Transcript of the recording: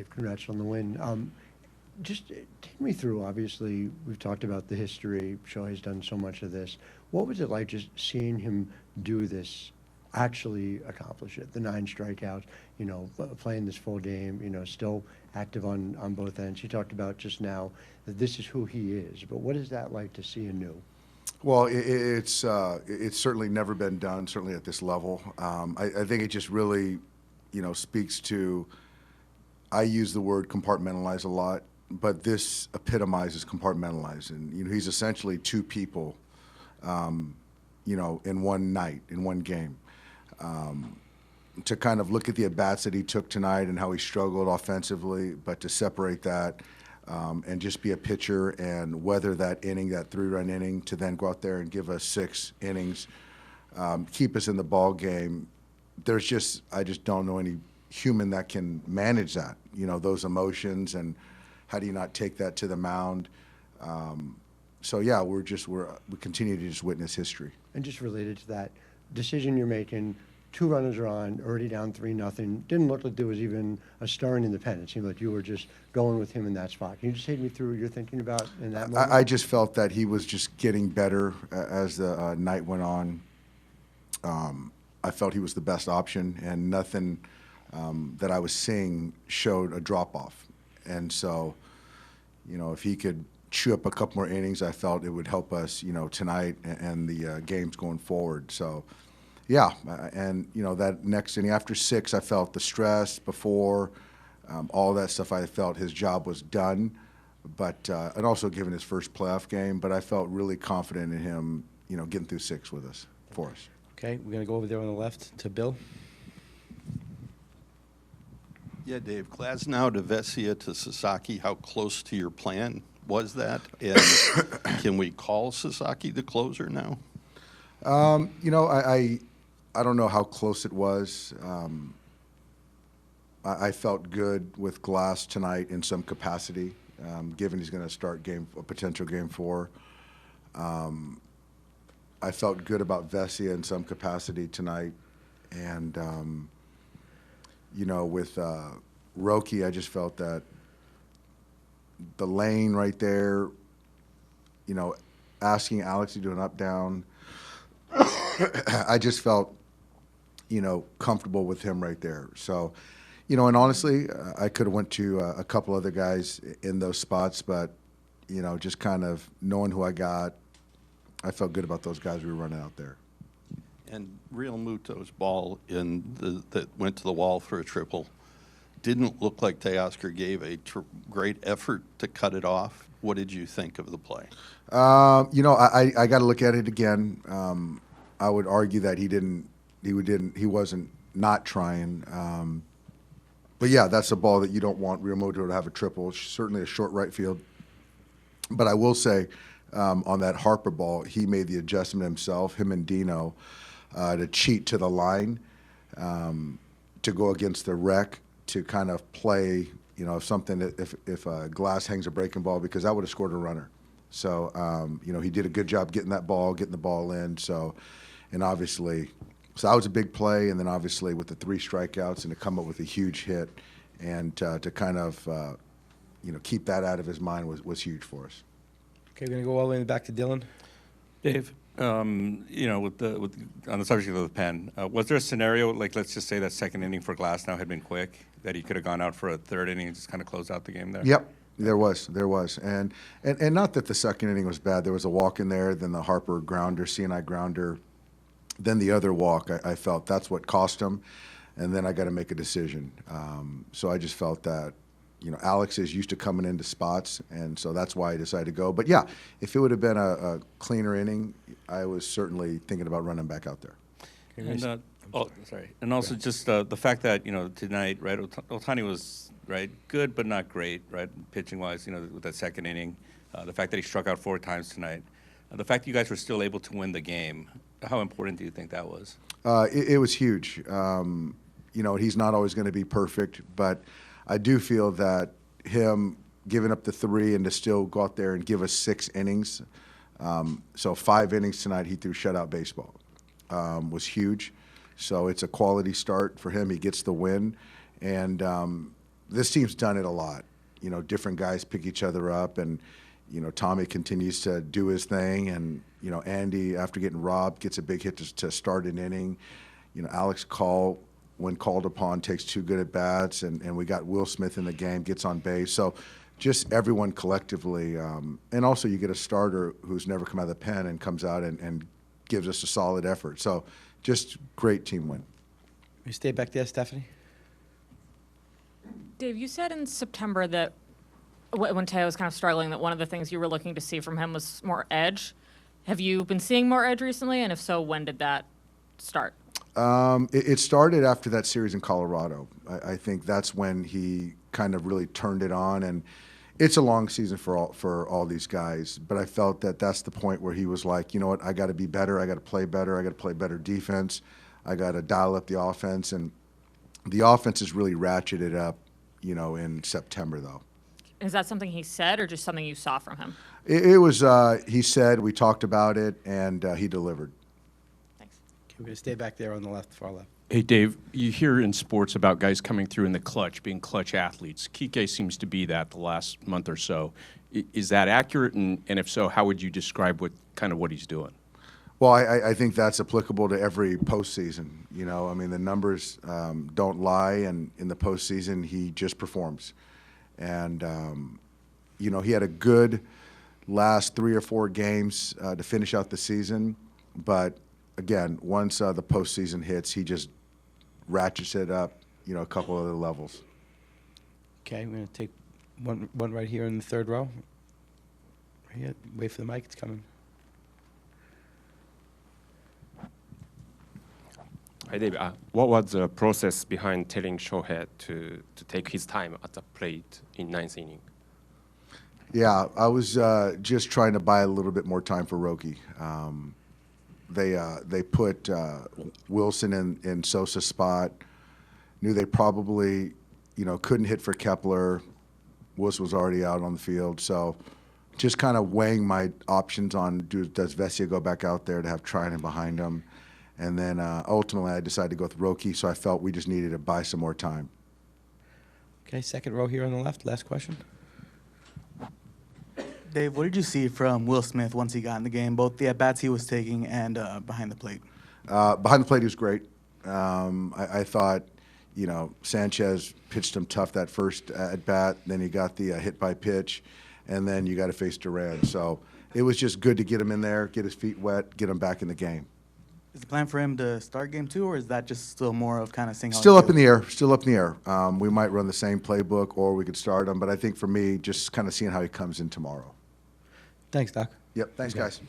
Dave, congrats on the win. Just take me through, obviously, we've talked about the history. Shohei's done so much of this. What was it like just seeing him do this, actually accomplish it? The 9 strikeouts, playing this full game, still active on both ends. You talked about just now that this is who he is, but what is that like to see anew? Well, it's certainly never been done, certainly at this level. I think it just really, speaks to, I use the word compartmentalize a lot, but this epitomizes compartmentalize. And, he's essentially 2 people, in one night, in one game. To kind of look at the at-bats that he took tonight and how he struggled offensively, but to separate that and just be a pitcher and weather that inning, that 3-run inning, to then go out there and give us 6 innings, keep us in the ball game. I just don't know any human that can manage that, those emotions, and how do you not take that to the mound? So yeah, we continue to just witness history. And just related to that decision you're making, 2 runners are on, already down 3-0. Didn't look like there was even a stirring in the pen. It seemed like you were just going with him in that spot. Can you just take me through what you're thinking about in that moment? I just felt that he was just getting better as the night went on. I felt he was the best option, and nothing that I was seeing showed a drop-off. And so, if he could chew up a couple more innings, I felt it would help us, tonight and the games going forward. So, yeah, and, that next inning, after 6, I felt the stress before, all that stuff. I felt his job was done, but and also given his first playoff game, but I felt really confident in him, getting through 6 for us. Okay, we're going to go over there on the left to Bill. Yeah, Dave, Glasnow to Vesia to Sasaki, how close to your plan was that? And can we call Sasaki the closer now? I don't know how close it was. I felt good with Glass tonight in some capacity, given he's going to start a potential game 4. I felt good about Vesia in some capacity tonight. And, with Roki, I just felt that the lane right there, asking Alex to do an up-down, I just felt, comfortable with him right there. So, and honestly, I could have went to a couple other guys in those spots, but, just kind of knowing who I got, I felt good about those guys we were running out there. And Real Muto's ball that went to the wall for a triple didn't look like Teoscar gave a great effort to cut it off. What did you think of the play? I got to look at it again. I would argue that he wasn't not trying. But yeah, that's a ball that you don't want Real Muto to have a triple. It's certainly a short right field. But I will say, on that Harper ball, he made the adjustment himself, him and Dino, to cheat to the line, to go against the rec, to kind of play, if Glass hangs a breaking ball, because that would have scored a runner. So, he did a good job getting the ball in. So, and obviously, so that was a big play. And then obviously with the 3 strikeouts and to come up with a huge hit and to kind of, keep that out of his mind was huge for us. Okay, we're going to go all the way back to Dylan. Dave, on the subject of the pen, was there a scenario, like let's just say that second inning for Glasnow had been quick, that he could have gone out for a 3rd inning and just kind of closed out the game there? Yep, there was. And not that the second inning was bad. There was a walk in there, then the Harper grounder, C&I grounder, then the other walk. I felt that's what cost him, and then I got to make a decision. So I just felt that, Alex is used to coming into spots, and so that's why I decided to go. But yeah, if it would have been a cleaner inning, I was certainly thinking about running back out there. And, and also just the fact that, tonight, right, Ohtani was, right, good but not great, right, pitching-wise, with that second inning. The fact that he struck out 4 times tonight. The fact that you guys were still able to win the game, how important do you think that was? It was huge. He's not always going to be perfect, but I do feel that him giving up the 3 and to still go out there and give us 6 innings, so 5 innings tonight he threw shutout baseball, was huge. So it's a quality start for him. He gets the win. And, this team's done it a lot. Different guys pick each other up, and Tommy continues to do his thing, and Andy, after getting robbed, gets a big hit to start an inning. Alex Call, when called upon, takes 2 good at bats, and we got Will Smith in the game, gets on base. So just everyone collectively, and also you get a starter who's never come out of the pen and comes out and gives us a solid effort. So just great team win. You stay back there, Stephanie. Dave, you said in September that when Teo was kind of struggling, that one of the things you were looking to see from him was more edge. Have you been seeing more edge recently? And if so, when did that start? It started after that series in Colorado. I think that's when he kind of really turned it on. And it's a long season for all these guys. But I felt that that's the point where he was like, you know what, I got to be better. I got to play better. I got to play better defense. I got to dial up the offense. And the offense has really ratcheted up, in September, though. Is that something he said or just something you saw from him? It was, he said, we talked about it, and he delivered. Thanks. Okay, we're going to stay back there on the left, far left. Hey, Dave, you hear in sports about guys coming through in the clutch, being clutch athletes. Kike seems to be that the last month or so. Is that accurate? And if so, how would you describe what he's doing? Well, I think that's applicable to every postseason. The numbers don't lie, and in the postseason, he just performs. And, he had a good last 3 or 4 games to finish out the season. But, again, once the postseason hits, he just ratchets it up, a couple other levels. Okay, we're going to take one right here in the third row. Right here. Wait for the mic. It's coming. Hi, Dave. What was the process behind telling Shohei to take his time at the plate in 9th inning? Yeah, I was just trying to buy a little bit more time for Roki. They put Wilson in Sosa's spot. Knew they probably, couldn't hit for Kepler. Wilson was already out on the field, so just kind of weighing my options on does Vesia go back out there to have Trinan behind him. And then ultimately I decided to go with Roki, so I felt we just needed to buy some more time. Okay, second row here on the left. Last question. Dave, what did you see from Will Smith once he got in the game, both the at-bats he was taking and behind the plate? Behind the plate, he was great. I thought, Sanchez pitched him tough that first at-bat. Then he got the hit by pitch, and then you got to face Duran. So it was just good to get him in there, get his feet wet, get him back in the game. Is the plan for him to start game 2, or is that just still more of kind of seeing how Still he up in the feels? air. Still up in the air. We might run the same playbook, or we could start him. But I think for me, just kind of seeing how he comes in tomorrow. Thanks, Doc. Yep. Thanks, guys.